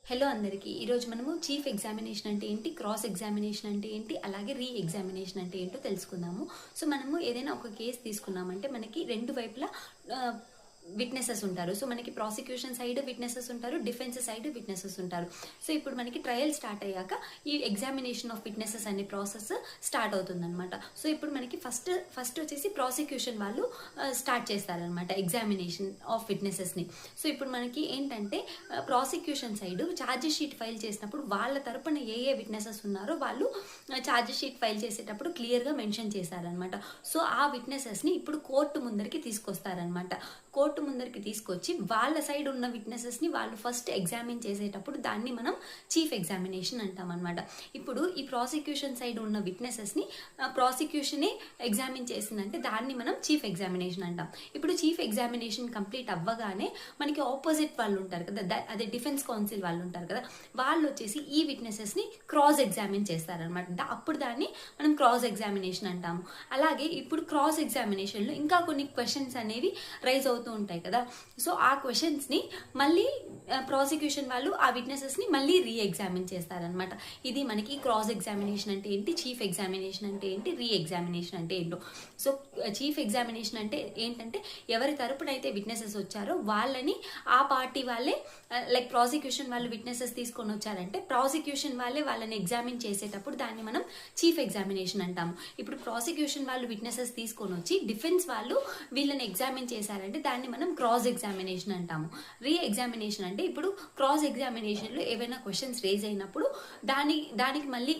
Hello అందరికీ ఈరోజు మనము చీఫ్ ఎగ్జామినేషన్ అంటే ఏంటి, క్రాస్ ఎగ్జామినేషన్ అంటే ఏంటి, అలాగే రీ ఎగ్జామినేషన్ అంటే ఏంటో తెలుసుకుందాము. సో మనము ఏదైనా ఒక కేసు తీసుకున్నామంటే మనకి రెండు వైపులా విట్నెసెస్ ఉంటారు. సో మనకి ప్రాసిక్యూషన్ సైడ్ విట్నెసెస్ ఉంటారు, డిఫెన్స్ సైడ్ విట్నెసెస్ ఉంటారు. సో ఇప్పుడు మనకి ట్రయల్ స్టార్ట్ అయ్యాక ఈ ఎగ్జామినేషన్ ఆఫ్ విట్నెసెస్ అనే ప్రాసెస్ స్టార్ట్ అవుతుందన్నమాట. సో ఇప్పుడు మనకి ఫస్ట్ వచ్చేసి ప్రాసిక్యూషన్ వాళ్ళు స్టార్ట్ చేస్తారనమాట ఎగ్జామినేషన్ ఆఫ్ విట్నెసెస్ని. సో ఇప్పుడు మనకి ఏంటంటే prosecution side charge sheet file చేసినప్పుడు వాళ్ళ తరపున ఏ విట్నెసెస్ ఉన్నారో వాళ్ళు ఛార్జ్ షీట్ ఫైల్ చేసేటప్పుడు క్లియర్గా మెన్షన్ చేశారనమాట. సో ఆ విట్నెసెస్ని ఇప్పుడు కోర్టు ముందరికి తీసుకొస్తారనమాట. కోర్టు ముందరికి తీసుకొచ్చి వాళ్ళ సైడ్ ఉన్న విట్నెసెస్ని వాళ్ళు ఫస్ట్ ఎగ్జామిన్ చేసేటప్పుడు దాన్ని మనం చీఫ్ ఎగ్జామినేషన్ అంటాం అనమాట. ఇప్పుడు ఈ ప్రాసిక్యూషన్ సైడ్ ఉన్న విట్నెసెస్ని ప్రాసిక్యూషనే ఎగ్జామిన్ చేసిందంటే దాన్ని మనం చీఫ్ ఎగ్జామినేషన్ అంటాం. ఇప్పుడు చీఫ్ ఎగ్జామినేషన్ కంప్లీట్ అవ్వగానే మనకి ఆపోజిట్ వాళ్ళు ఉంటారు కదా, అదే డిఫెన్స్ కౌన్సిల్ వాళ్ళు ఉంటారు కదా, వాళ్ళు వచ్చేసి ఈ విట్నెసెస్ని క్రాస్ ఎగ్జామిన్ చేస్తారనమాట. అప్పుడు దాన్ని మనం క్రాస్ ఎగ్జామినేషన్ అంటాము. అలాగే ఇప్పుడు క్రాస్ ఎగ్జామినేషన్లో ఇంకా కొన్ని క్వశ్చన్స్ అనేవి రైజ్ అవుతూ ఉంటాయి కదా. సో ఆ క్వశ్చన్స్ని మళ్ళీ ప్రాసిక్యూషన్ వాళ్ళు ఆ విట్నెసెస్ని మళ్ళీ రీ ఎగ్జామిన్ చేస్తారనమాట. ఇది మనకి క్రాస్ ఎగ్జామినేషన్ అంటే ఏంటి, చీఫ్ ఎగ్జామినేషన్ అంటే ఏంటి, రీ ఎగ్జామినేషన్ అంటే ఏంటో. సో చీఫ్ ఎగ్జామినేషన్ అంటే ఏంటంటే ఎవరి తరపున అయితే విట్నెసెస్ వచ్చారో వాళ్ళని ఆ పార్టీ వాళ్ళే, లైక్ ప్రాసిక్యూషన్ వాళ్ళు విట్నెసెస్ తీసుకొని వచ్చారంటే ప్రాసిక్యూషన్ వాళ్ళే వాళ్ళని ఎగ్జామిన్ చేసేటప్పుడు దాన్ని మనం చీఫ్ ఎగ్జామినేషన్ అంటాము. ఇప్పుడు ప్రాసిక్యూషన్ వాళ్ళు విట్నెసెస్ తీసుకొని వచ్చి డిఫెన్స్ వాళ్ళు వీళ్ళని ఎగ్జామిన్ చేశారంటే దాన్ని మనం క్రాస్ ఎగ్జామినేషన్ అంటాము. రీ ఎగ్జామినేషన్ అంటే ఇప్పుడు క్రాస్ ఎగ్జామినేషన్లో ఏవైనా క్వశ్చన్స్ రేజ్ అయినప్పుడు దానికి మళ్ళీ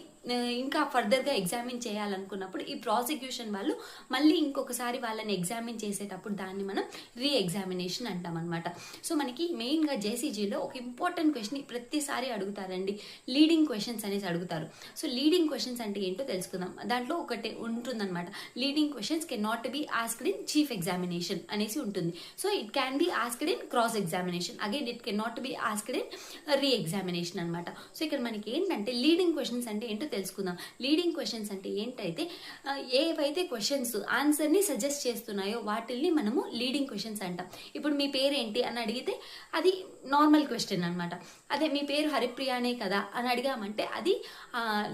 ఇంకా ఫర్దర్గా ఎగ్జామిన్ చేయాలనుకున్నప్పుడు ఈ ప్రాసిక్యూషన్ వాళ్ళు మళ్ళీ ఇంకొకసారి వాళ్ళని ఎగ్జామిన్ చేసేటప్పుడు దాన్ని మనం రీ ఎగ్జామినేషన్ అంటాం అనమాట. సో మనకి మెయిన్గా జేసీజీలో ఒక ఇంపార్టెంట్ క్వశ్చన్ ప్రతిసారి అడుగుతారండి, లీడింగ్ క్వశ్చన్స్ అనేసి అడుగుతారు. సో లీడింగ్ క్వశ్చన్స్ అంటే ఏంటో తెలుసుకుందాం. దాంట్లో ఒకటి ఉంటుందన్నమాట, leading questions can not be asked in chief examination అనేసి ఉంటుంది. So it can be asked in cross examination, again it can not be asked in re examination అనమాట. సో ఇక్కడ మనకి ఏంటంటే లీడింగ్ క్వశ్చన్స్ అంటే ఏంటో తెలుసుకుందాం. లీడింగ్ క్వశ్చన్స్ అంటే ఏంటైతే ఏవైతే క్వశ్చన్స్ ఆన్సర్ని సజెస్ట్ చేస్తున్నాయో వాటిల్ని మనము లీడింగ్ క్వశ్చన్స్ అంటాం. ఇప్పుడు మీ పేరు ఏంటి అని అడిగితే అది నార్మల్ క్వశ్చన్ అనమాట. అదే మీ పేరు హరిప్రియానే కదా అని అడిగామంటే అది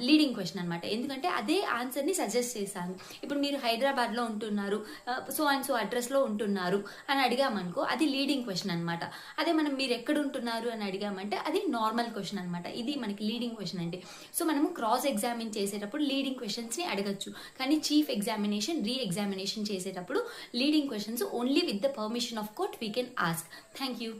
లీడింగ్ క్వశ్చన్ అనమాట. ఎందుకంటే అదే ఆన్సర్ని సజెస్ట్ చేశాను. ఇప్పుడు మీరు హైదరాబాద్లో ఉంటున్నారు, సో అండ్ సో అడ్రస్లో ఉంటున్నారు అని అడిగామనుకో అది లీడింగ్ క్వశ్చన్ అనమాట. అదే మనం మీరు ఎక్కడ ఉంటున్నారు అని అడిగామంటే అది నార్మల్ క్వశ్చన్ అనమాట. ఇది మనకి లీడింగ్ క్వశ్చన్ అంటే. సో మనము క్రాస్ ఎగ్జామిన్ చేసేటప్పుడు లీడింగ్ క్వశ్చన్స్ని అడగచ్చు, కానీ చీఫ్ ఎగ్జామినేషన్, రీ ఎగ్జామినేషన్ చేసేటప్పుడు leading questions only with the permission of court we can ask. Thank you.